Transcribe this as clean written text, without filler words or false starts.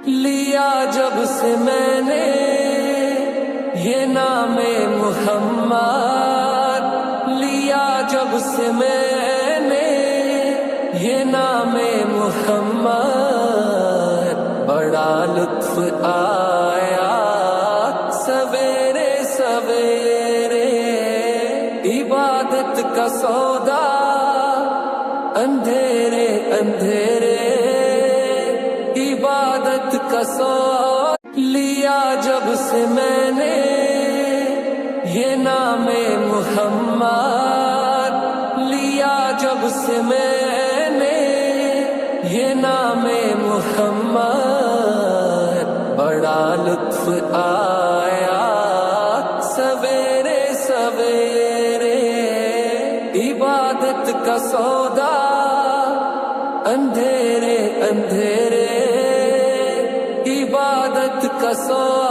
لیا جب سے میں نے یہ نام محمد، لیا جب سے میں نے یہ نام محمد، بڑا لطف آیا سویرے سویرے، عبادت کا سودا اندھیرے اندھیرے، عبادت کا سودا لیا جب سے میں نے یہ نام محمد، لیا جب سے میں نے یہ نام محمد، بڑا لطف آیا سویرے سویرے، عبادت کا سودا اندھیرے اندھیرے، عبادت کا سودا